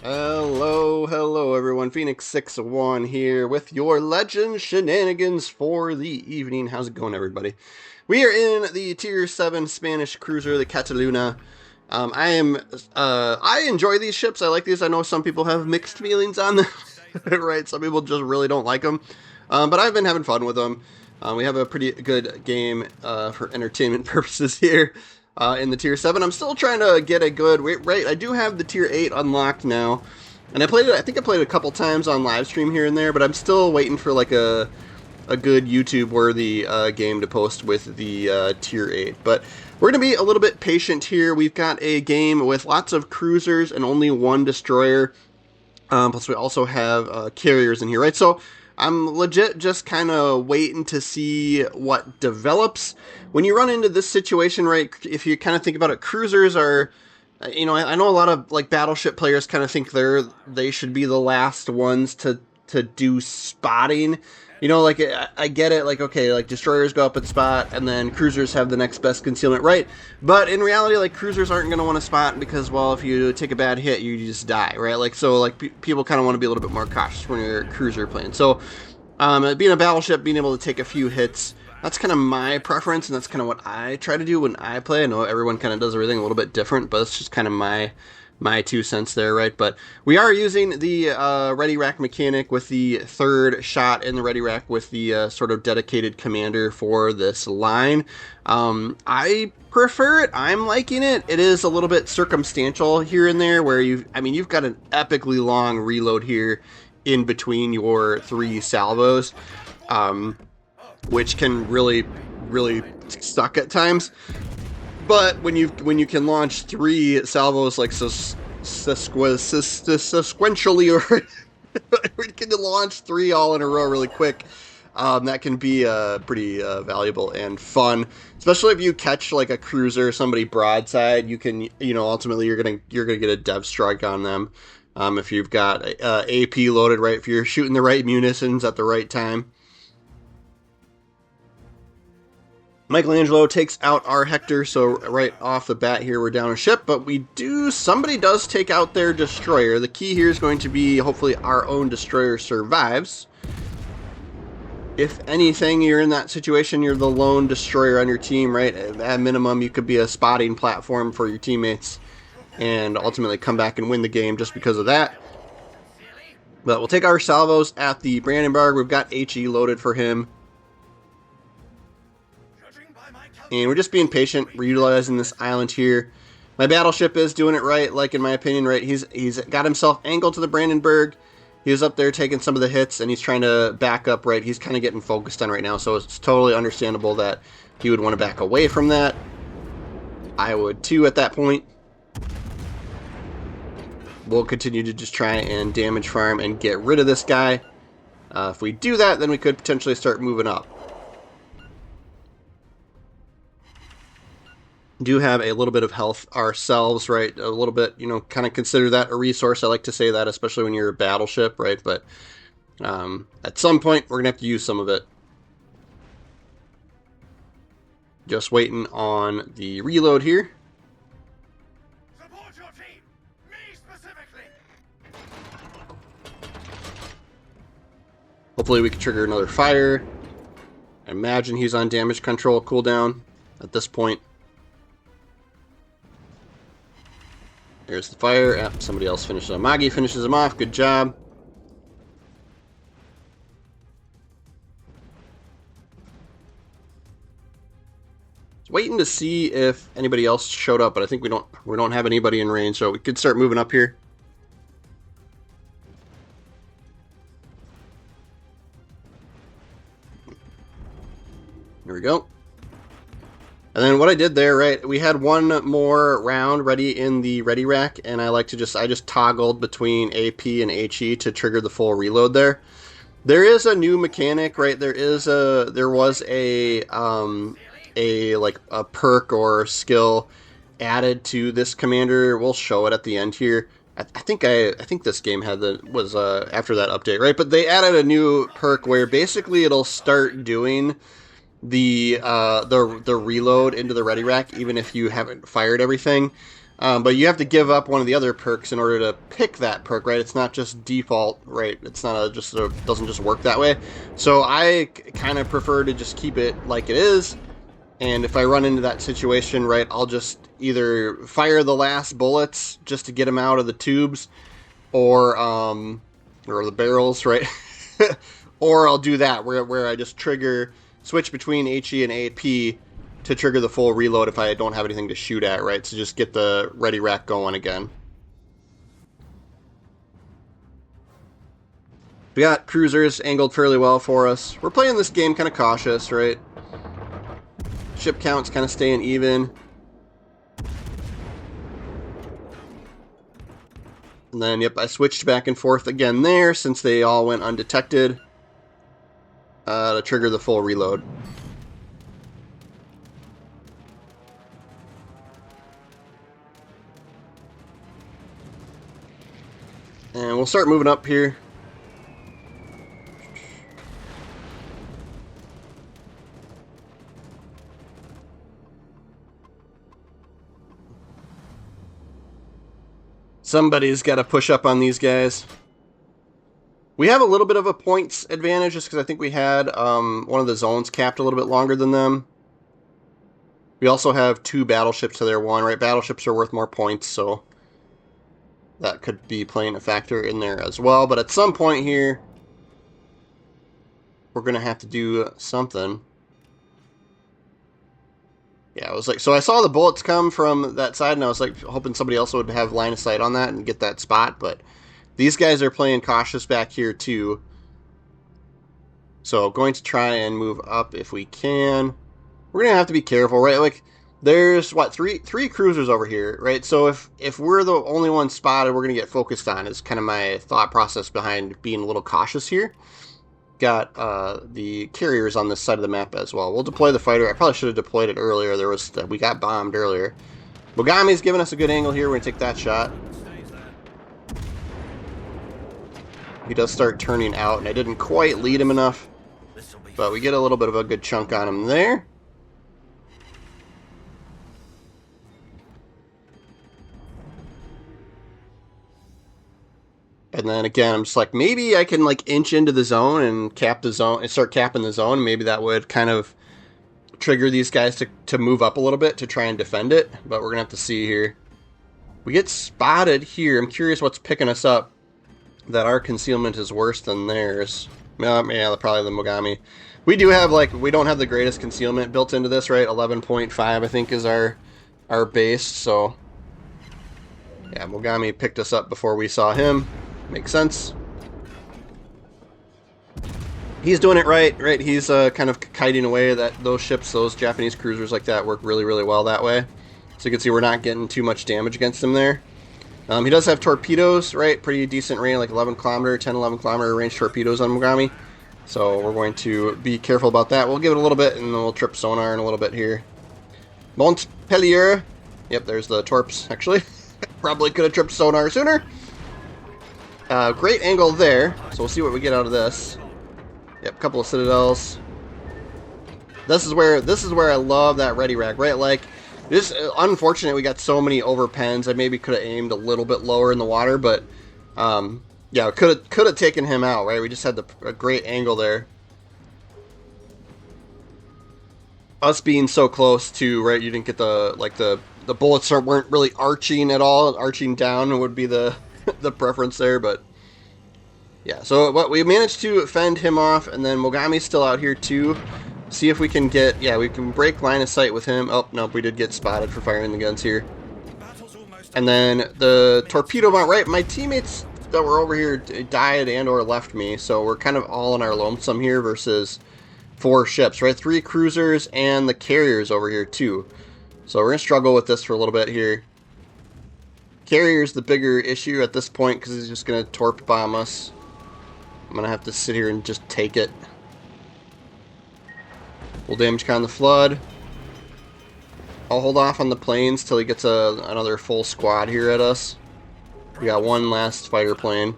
Hello everyone. Phoenix61 here with your legend shenanigans for the evening. How's it going, everybody? We are in the Tier 7 Spanish cruiser, the Cataluna. I enjoy these ships. I like these. I know some people have mixed feelings on them, right? Some people just really don't like them. But I've been having fun with them. We have a pretty good game for entertainment purposes here. In the Tier 7. I'm still trying to get a good rate. I do have the Tier 8 unlocked now. And I think I played it a couple times on live stream here and there, but I'm still waiting for like a good YouTube-worthy game to post with the Tier 8. But we're going to be a little bit patient here. We've got a game with lots of cruisers and only one destroyer. Plus we also have carriers in here, right? So I'm legit just kind of waiting to see what develops. When you run into this situation, right, if you kind of think about it, cruisers are, I know a lot of like battleship players kind of think they should be the last ones to do spotting. Like I get it, like okay, like destroyers go up at spot, and then cruisers have the next best concealment, right? But in reality, like cruisers aren't going to want to spot because, well, if you take a bad hit, you just die, right? Like so, like people kind of want to be a little bit more cautious when you're cruiser playing. So, being a battleship, being able to take a few hits, that's kind of my preference, and that's kind of what I try to do when I play. I know everyone kind of does everything a little bit different, but it's just kind of my 2 cents there, right? But we are using the ready rack mechanic with the third shot in the ready rack with the sort of dedicated commander for this line. I prefer it. I'm liking it. It is a little bit circumstantial here and there where you've got an epically long reload here in between your 3 salvos, which can really suck at times. But when you can launch 3 salvos like sequentially, or when you can launch 3 all in a row really quick, that can be pretty valuable and fun. Especially if you catch like a cruiser, somebody broadside, you can ultimately you're gonna get a dev strike on them. If you've got AP loaded, right? If you're shooting the right munitions at the right time. Michelangelo takes out our Hector, so right off the bat here we're down a ship, but somebody does take out their destroyer. The key here is going to be hopefully our own destroyer survives. If anything, you're in that situation, you're the lone destroyer on your team, right? At minimum, you could be a spotting platform for your teammates and ultimately come back and win the game just because of that. But we'll take our salvos at the Brandenburg. We've got HE loaded for him. And we're just being patient. We're utilizing this island here. My battleship is doing it right, like in my opinion, right? He's got himself angled to the Brandenburg. He was up there taking some of the hits, and he's trying to back up, right? He's kind of getting focused on right now, so it's totally understandable that he would want to back away from that. I would too at that point. We'll continue to just try and damage farm and get rid of this guy. If we do that, then we could potentially start moving up. Do have a little bit of health ourselves, right? A little bit, kind of consider that a resource. I like to say that, especially when you're a battleship, right? But at some point, we're going to have to use some of it. Just waiting on the reload here. Support your team. Me specifically. Hopefully we can trigger another fire. I imagine he's on damage control cooldown at this point. There's the fire. Yep, somebody else finishes him. Magi finishes him off. Good job. Just waiting to see if anybody else showed up, but I think we don't have anybody in range, so we could start moving up here. There we go. And then what I did there, right, we had one more round ready in the ready rack, and I just toggled between AP and HE to trigger the full reload there. There is a new mechanic, right? There was a perk or skill added to this commander. We'll show it at the end here. I think this game was after that update, right? But they added a new perk where basically it'll start doing the reload into the ready rack even if you haven't fired everything. But you have to give up one of the other perks in order to pick that perk, right? It's not just default, right? It's not doesn't just work that way. So I kind of prefer to just keep it like it is. And if I run into that situation, right, I'll just either fire the last bullets just to get them out of the tubes, or the barrels, right? Or I'll do that where I just switch between HE and AP to trigger the full reload if I don't have anything to shoot at, right? So just get the ready rack going again. We got cruisers angled fairly well for us. We're playing this game kind of cautious, right? Ship count's kind of staying even. And then, yep, I switched back and forth again there since they all went undetected to trigger the full reload. And we'll start moving up here. Somebody's got to push up on these guys. We have a little bit of a points advantage just because I think we had one of the zones capped a little bit longer than them. We also have 2 battleships to their 1, right? Battleships are worth more points, so that could be playing a factor in there as well. But at some point here, we're going to have to do something. Yeah, I was like, so I saw the bullets come from that side, and I was like hoping somebody else would have line of sight on that and get that spot, but these guys are playing cautious back here too. So going to try and move up if we can. We're going to have to be careful, right? Like, there's, what, three cruisers over here, right? So if we're the only one spotted, we're going to get focused on, is kind of my thought process behind being a little cautious here. Got the carriers on this side of the map as well. We'll deploy the fighter. I probably should have deployed it earlier. We got bombed earlier. Mogami's giving us a good angle here. We're going to take that shot. He does start turning out, and I didn't quite lead him enough. But we get a little bit of a good chunk on him there. And then again, I'm just like, maybe I can like inch into the zone and cap the zone and start capping the zone. Maybe that would kind of trigger these guys to move up a little bit to try and defend it. But we're going to have to see here. We get spotted here. I'm curious what's picking us up. That our concealment is worse than theirs. Yeah, probably the Mogami. We do have, like, we don't have the greatest concealment built into this, right? 11.5, I think, is our base. So, yeah, Mogami picked us up before we saw him. Makes sense. He's doing it right? He's kind of kiting away those ships, those Japanese cruisers like that work really, really well that way. So you can see we're not getting too much damage against him there. He does have torpedoes, right? Pretty decent range, like 11 kilometer, 10, 11 kilometer range torpedoes on Mogami. So we're going to be careful about that. We'll give it a little bit, and then we'll trip sonar in a little bit here. Montpellier. Yep, there's the torps, actually. Probably could have tripped sonar sooner. Great angle there. So we'll see what we get out of this. Yep, couple of citadels. This is where I love that ready rack, right? Like, this unfortunate we got so many over pens. I maybe could have aimed a little bit lower in the water, but yeah, could have taken him out, right? We just had a great angle there. Us being so close to, right, you didn't get the bullets weren't really arching at all. Arching down would be the the preference there, but yeah. So what we managed to fend him off, and then Mogami's still out here too. See if we can we can break line of sight with him. Oh, nope, we did get spotted for firing the guns here. And then the torpedo bomb, right? My teammates that were over here died and or left me, so we're kind of all in our lonesome here versus 4 ships, right? 3 cruisers and the carriers over here too. So we're going to struggle with this for a little bit here. Carrier's the bigger issue at this point because he's just going to torp bomb us. I'm going to have to sit here and just take it. We'll damage con the flood. I'll hold off on the planes till he gets another full squad here at us. We got one last fighter plane.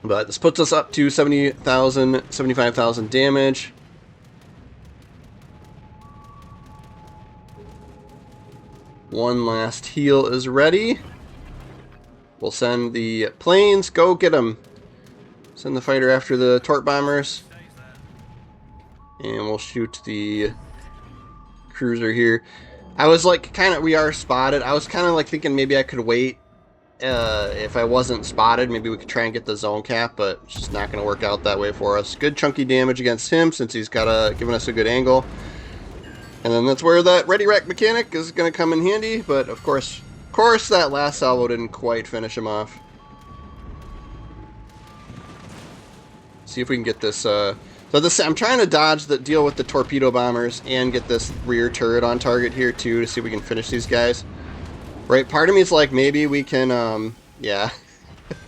But this puts us up to 70,000, 75,000 damage. One last heal is ready. We'll send the planes. Go get them. Send the fighter after the torp bombers. And we'll shoot the cruiser here. I was like, we are spotted. I was kind of like thinking maybe I could wait. If I wasn't spotted, maybe we could try and get the zone cap, but it's just not going to work out that way for us. Good chunky damage against him since he's given us a good angle. And then that's where that ready rack mechanic is going to come in handy, but of course that last salvo didn't quite finish him off. See if we can get this, I'm trying to deal with the torpedo bombers and get this rear turret on target here too to see if we can finish these guys. Right, part of me is like, maybe we can, yeah.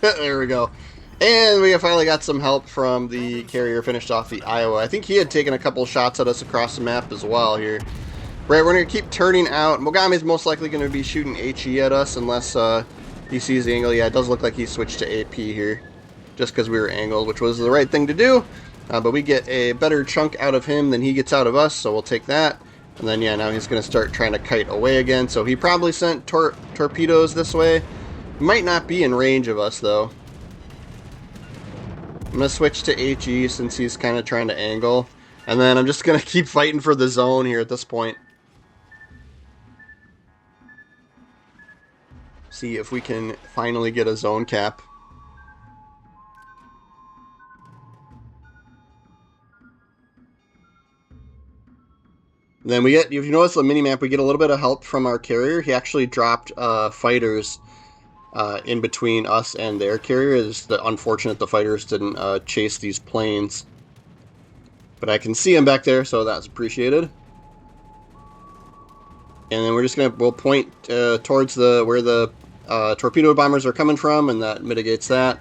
There we go. And we finally got some help from the carrier, finished off the Iowa. I think he had taken a couple shots at us across the map as well here. Right, we're going to keep turning out. Mogami's most likely going to be shooting HE at us unless he sees the angle. Yeah, it does look like he switched to AP here just because we were angled, which was the right thing to do. But we get a better chunk out of him than he gets out of us, so we'll take that. And then, yeah, now he's going to start trying to kite away again. So he probably sent torpedoes this way. Might not be in range of us, though. I'm going to switch to HE since he's kind of trying to angle. And then I'm just going to keep fighting for the zone here at this point. See if we can finally get a zone cap. Then we get, if you notice the minimap, we get a little bit of help from our carrier. He actually dropped fighters in between us and their carrier. It's unfortunate the fighters didn't chase these planes. But I can see him back there, so that's appreciated. And then we're just we'll point towards where the torpedo bombers are coming from, and that mitigates that.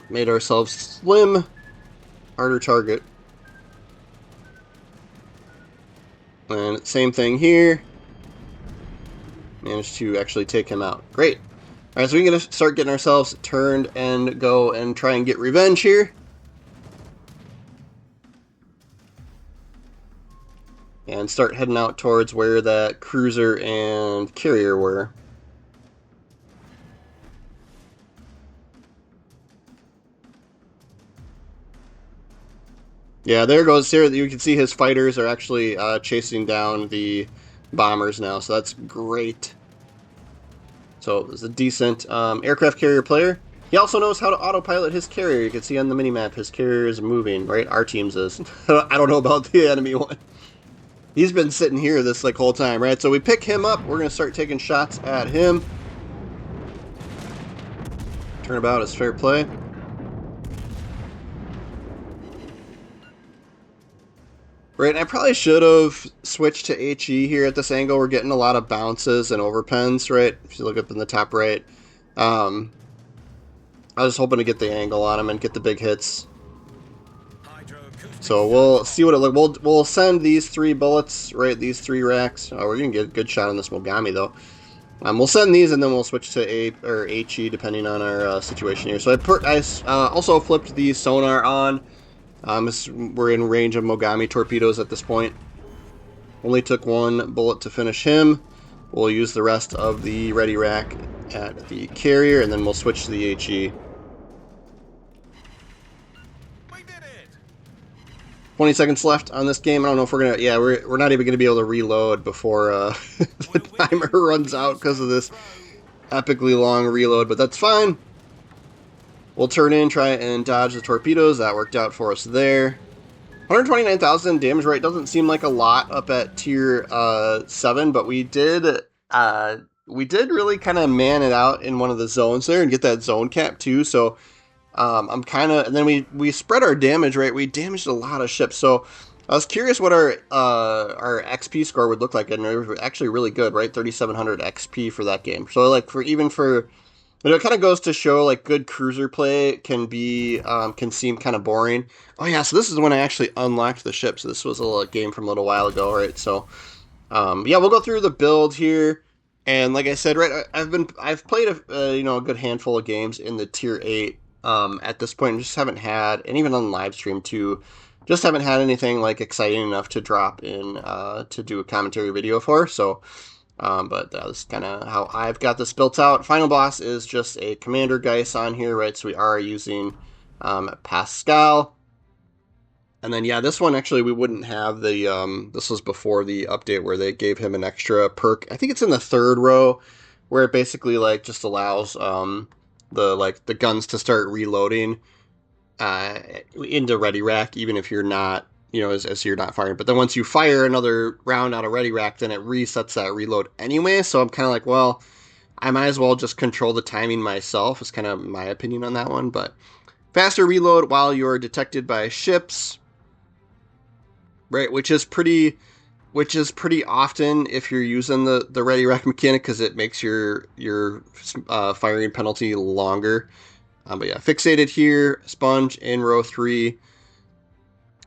Made ourselves slim, harder target. And same thing here. Managed to actually take him out. Great. Alright, so we're going to start getting ourselves turned and go and try and get revenge here. And start heading out towards where that cruiser and carrier were. Yeah, there goes here. You can see his fighters are actually chasing down the bombers now, so that's great. So it was a decent aircraft carrier player. He also knows how to autopilot his carrier. You can see on the minimap his carrier is moving, right? Our team's is. I don't know about the enemy one. He's been sitting here this whole time, right? So we pick him up. We're going to start taking shots at him. Turnabout is fair play. Right, I probably should have switched to HE here at this angle. We're getting a lot of bounces and overpens, right? If you look up in the top right. I was hoping to get the angle on him and get the big hits. So we'll see what it looks. We'll send these 3 bullets, right? These 3 racks. Oh, we're gonna get a good shot on this Mogami though. We'll send these and then we'll switch to HE depending on our situation here. So I also flipped the sonar on. We're in range of Mogami torpedoes at this point. Only took 1 bullet to finish him. We'll use the rest of the ready rack at the carrier, and then we'll switch to the HE. 20 seconds left on this game. I don't know if we're gonna. Yeah, we're not even gonna be able to reload before the timer runs out because of this epically long reload. But that's fine. We'll turn in, try and dodge the torpedoes. That worked out for us there. 129,000 damage rate doesn't seem like a lot up at tier 7, but we did really kind of man it out in one of the zones there and get that zone cap too. So I'm kind of, and then we spread our damage rate. We damaged a lot of ships. So I was curious what our XP score would look like, and it was actually really good, right? 3,700 XP for that game. So but it kind of goes to show good cruiser play can seem kind of boring. Oh yeah, so this is when I actually unlocked the ship. So this was a game from a little while ago, right? So yeah, we'll go through the build here, and like I said, right, I've played a good handful of games in the tier 8 at this point, and just haven't had, and even on live stream too, just haven't had anything exciting enough to drop in to do a commentary video for. So But that's kind of how I've got this built out. Final boss is just a Commander Geist on here, right? So we are using Pascal. And then, yeah, this one actually we wouldn't have the, this was before the update where they gave him an extra perk. I think it's in the third row where it basically, like, just allows the guns to start reloading into Ready Rack, even if you're not, as you're not firing. But then once you fire another round out of Ready Rack, then it resets that reload anyway. So I'm kind of like, well, I might as well just control the timing myself, is kind of my opinion on that one. But faster reload while you're detected by ships, right? Which is pretty often if you're using the Ready Rack mechanic, because it makes your firing penalty longer. But yeah, fixated here, sponge in row 3.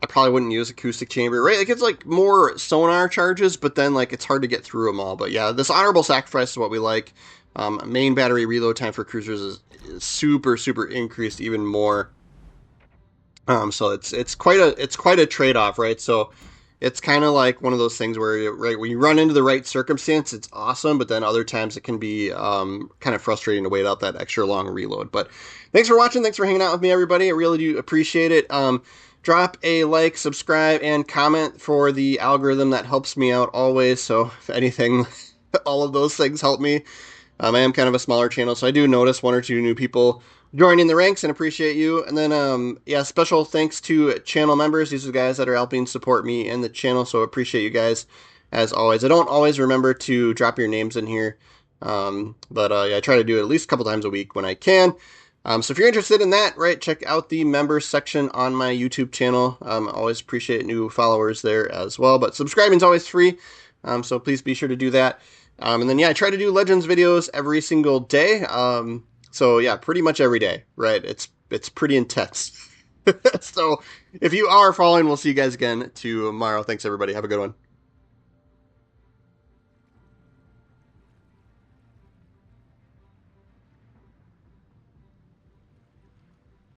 I probably wouldn't use acoustic chamber, right? Like, it's like more sonar charges, but then like it's hard to get through them all. But yeah, this honorable sacrifice is what we like. Main battery reload time for cruisers is super increased even more. So it's quite a trade off, right? So it's kind of like one of those things where, right, when you run into the right circumstance, it's awesome, but then other times it can be kind of frustrating to wait out that extra long reload. But thanks for watching. Thanks for hanging out with me, everybody. I really do appreciate it. Drop a like, subscribe, and comment for the algorithm. That helps me out always. So if anything, all of those things help me. I am kind of a smaller channel, so I do notice 1 or 2 new people joining the ranks and appreciate you. And then, yeah, special thanks to channel members. These are the guys that are helping support me and the channel, so appreciate you guys as always. I don't always remember to drop your names in here, but yeah, I try to do it at least a couple times a week when I can. So if you're interested in that, right, check out the members section on my YouTube channel. Always appreciate new followers there as well. But subscribing is always free, so please be sure to do that. And then, yeah, I try to do Legends videos every single day. So yeah, pretty much every day, right? It's pretty intense. So if you are following, we'll see you guys again tomorrow. Thanks, everybody. Have a good one.